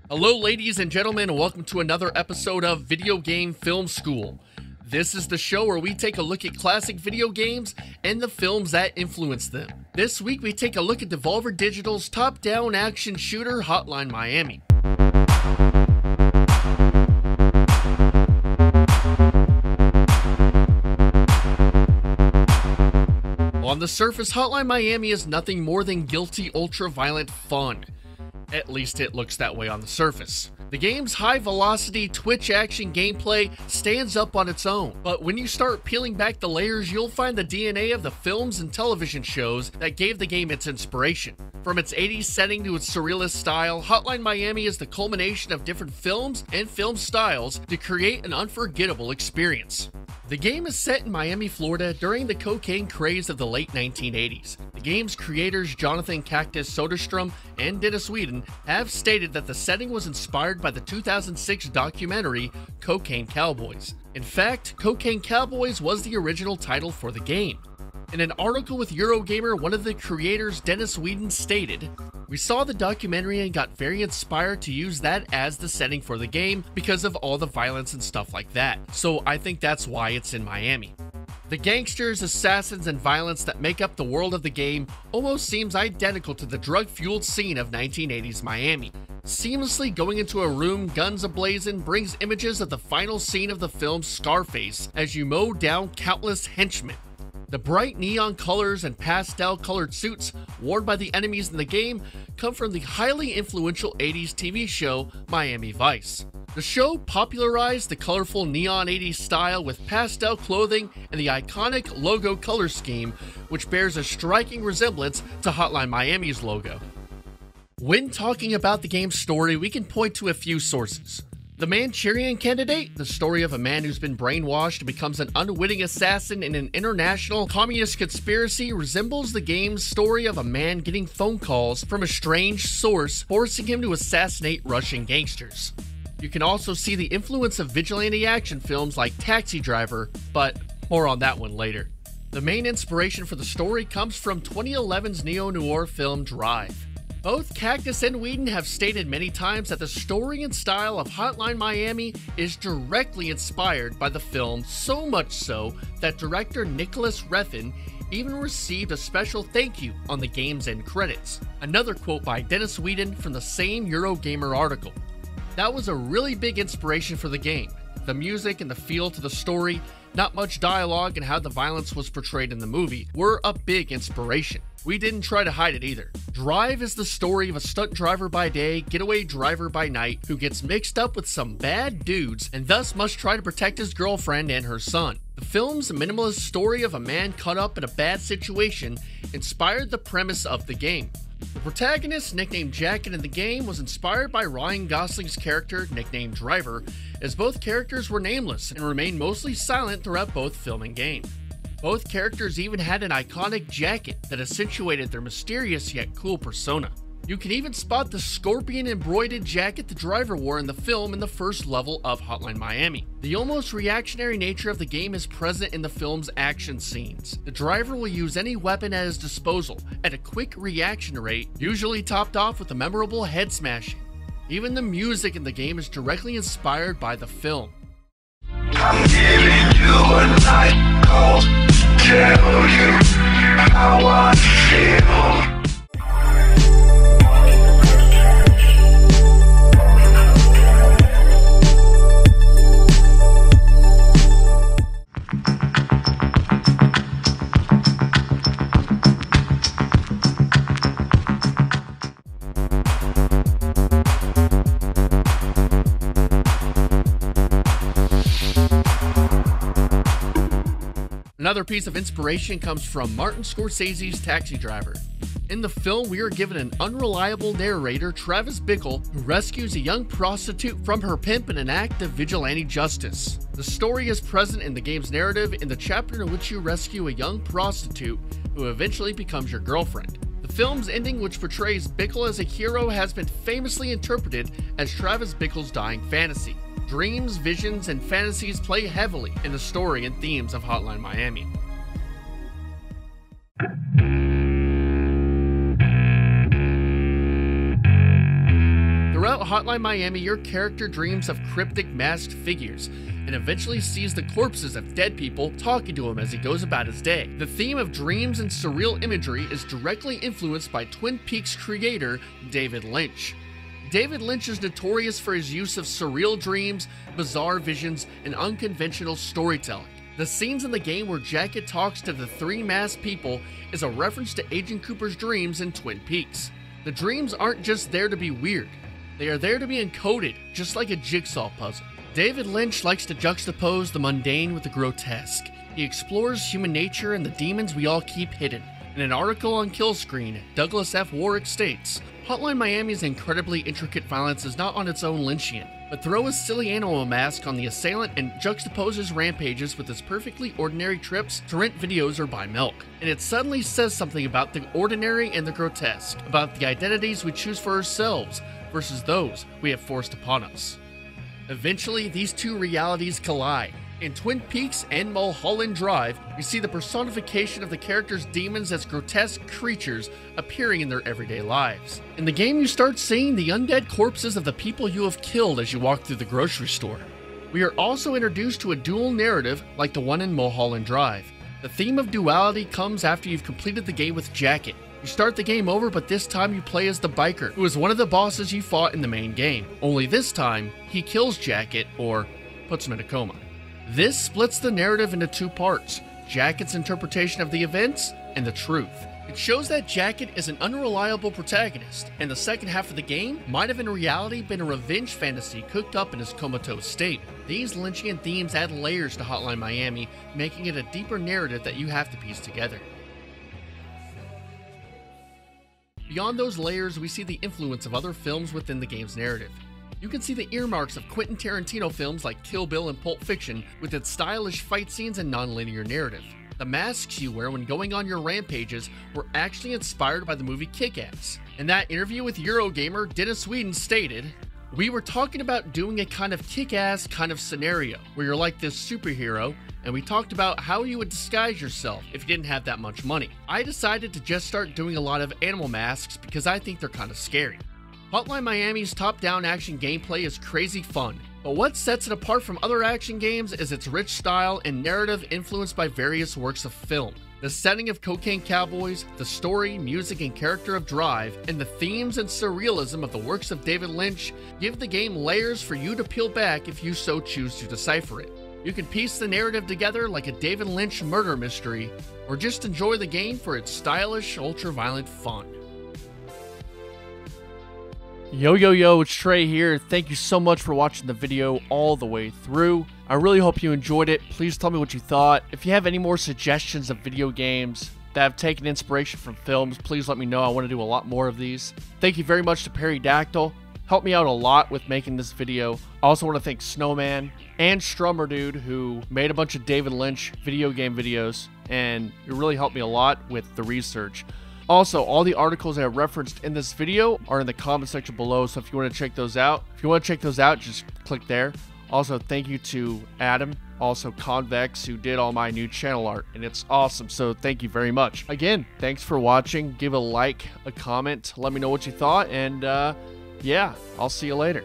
Hello ladies and gentlemen, and welcome to another episode of Video Game Film School. This is the show where we take a look at classic video games and the films that influenced them. This week we take a look at Devolver Digital's top-down action shooter Hotline Miami. On the surface, Hotline Miami is nothing more than guilty ultra-violent fun. At least it looks that way on the surface. The game's high-velocity, twitch action gameplay stands up on its own, but when you start peeling back the layers, you'll find the DNA of the films and television shows that gave the game its inspiration. From its 80s setting to its surrealist style, Hotline Miami is the culmination of different films and film styles to create an unforgettable experience. The game is set in Miami, Florida during the cocaine craze of the late 1980s. The game's creators Jonathan "Cactus" Soderstrom and Dennis Whedon have stated that the setting was inspired by the 2006 documentary Cocaine Cowboys. In fact, Cocaine Cowboys was the original title for the game. In an article with Eurogamer, one of the creators, Dennis Whedon, stated, "We saw the documentary and got very inspired to use that as the setting for the game because of all the violence and stuff like that. So I think that's why it's in Miami." The gangsters, assassins, and violence that make up the world of the game almost seems identical to the drug-fueled scene of 1980s Miami. Seamlessly going into a room, guns ablazing, brings images of the final scene of the film Scarface as you mow down countless henchmen. The bright neon colors and pastel-colored suits worn by the enemies in the game come from the highly influential 80s TV show Miami Vice. The show popularized the colorful neon 80s style with pastel clothing and the iconic logo color scheme, which bears a striking resemblance to Hotline Miami's logo. When talking about the game's story, we can point to a few sources. The Manchurian Candidate, the story of a man who's been brainwashed and becomes an unwitting assassin in an international communist conspiracy, resembles the game's story of a man getting phone calls from a strange source forcing him to assassinate Russian gangsters. You can also see the influence of vigilante action films like Taxi Driver, but more on that one later. The main inspiration for the story comes from 2011's neo-noir film Drive. Both Cactus and Whedon have stated many times that the story and style of Hotline Miami is directly inspired by the film, so much so that director Nicholas Refn even received a special thank you on the game's end credits. Another quote by Dennis Whedon from the same Eurogamer article. "That was a really big inspiration for the game. The music and the feel to the story, not much dialogue, and how the violence was portrayed in the movie were a big inspiration. We didn't try to hide it either." Drive is the story of a stunt driver by day, getaway driver by night, who gets mixed up with some bad dudes and thus must try to protect his girlfriend and her son. The film's minimalist story of a man caught up in a bad situation inspired the premise of the game. The protagonist, nicknamed Jacket in the game, was inspired by Ryan Gosling's character, nicknamed Driver, as both characters were nameless and remained mostly silent throughout both film and game. Both characters even had an iconic jacket that accentuated their mysterious yet cool persona. You can even spot the scorpion embroidered jacket the driver wore in the film in the first level of Hotline Miami. The almost reactionary nature of the game is present in the film's action scenes. The driver will use any weapon at his disposal at a quick reaction rate, usually topped off with a memorable head smashing. Even the music in the game is directly inspired by the film. I'm giving you a night call to tell you how I feel. Another piece of inspiration comes from Martin Scorsese's Taxi Driver. In the film, we are given an unreliable narrator, Travis Bickle, who rescues a young prostitute from her pimp in an act of vigilante justice. The story is present in the game's narrative in the chapter in which you rescue a young prostitute who eventually becomes your girlfriend. The film's ending, which portrays Bickle as a hero, has been famously interpreted as Travis Bickle's dying fantasy. Dreams, visions, and fantasies play heavily in the story and themes of Hotline Miami. Throughout Hotline Miami, your character dreams of cryptic masked figures, and eventually sees the corpses of dead people talking to him as he goes about his day. The theme of dreams and surreal imagery is directly influenced by Twin Peaks creator David Lynch. David Lynch is notorious for his use of surreal dreams, bizarre visions, and unconventional storytelling. The scenes in the game where Jacket talks to the three masked people is a reference to Agent Cooper's dreams in Twin Peaks. The dreams aren't just there to be weird, they are there to be encoded, just like a jigsaw puzzle. David Lynch likes to juxtapose the mundane with the grotesque. He explores human nature and the demons we all keep hidden. In an article on Killscreen, Douglas F. Warwick states, Hotline Miami's incredibly intricate violence is not on its own Lynchian, but throw a silly animal mask on the assailant and juxtapose his rampages with his perfectly ordinary trips to rent videos or buy milk. And it suddenly says something about the ordinary and the grotesque, about the identities we choose for ourselves versus those we have forced upon us. Eventually, these two realities collide. In Twin Peaks and Mulholland Drive, we see the personification of the characters' demons as grotesque creatures appearing in their everyday lives. In the game, you start seeing the undead corpses of the people you have killed as you walk through the grocery store. We are also introduced to a dual narrative like the one in Mulholland Drive. The theme of duality comes after you've completed the game with Jacket. You start the game over, but this time you play as the biker, who is one of the bosses you fought in the main game. Only this time, he kills Jacket, or puts him in a coma. This splits the narrative into two parts, Jacket's interpretation of the events and the truth. It shows that Jacket is an unreliable protagonist, and the second half of the game might have in reality been a revenge fantasy cooked up in his comatose state. These Lynchian themes add layers to Hotline Miami, making it a deeper narrative that you have to piece together. Beyond those layers, we see the influence of other films within the game's narrative. You can see the earmarks of Quentin Tarantino films like Kill Bill and Pulp Fiction with its stylish fight scenes and non-linear narrative. The masks you wear when going on your rampages were actually inspired by the movie Kick-Ass. In that interview with Eurogamer, Dennis Whedon stated, "We were talking about doing a kind of kick-ass kind of scenario, where you're like this superhero, and we talked about how you would disguise yourself if you didn't have that much money. I decided to just start doing a lot of animal masks because I think they're kind of scary." Hotline Miami's top-down action gameplay is crazy fun, but what sets it apart from other action games is its rich style and narrative influenced by various works of film. The setting of Cocaine Cowboys, the story, music, and character of Drive, and the themes and surrealism of the works of David Lynch give the game layers for you to peel back if you so choose to decipher it. You can piece the narrative together like a David Lynch murder mystery, or just enjoy the game for its stylish, ultra-violent fun. Yo, it's Trey here. Thank you so much for watching the video all the way through. I really hope you enjoyed it. Please tell me what you thought. If you have any more suggestions of video games that have taken inspiration from films, please let me know. I want to do a lot more of these. Thank you very much to Perrydactyl. Helped me out a lot with making this video. I also want to thank Snowman and Strummerdood, who made a bunch of David Lynch video game videos, and it really helped me a lot with the research. Also, all the articles I have referenced in this video are in the comment section below, so if you want to check those out, just click there. Also, thank you to Adam, also Convex, who did all my new channel art, and it's awesome, so thank you very much. Again, thanks for watching. Give a like, a comment, let me know what you thought, and yeah, I'll see you later.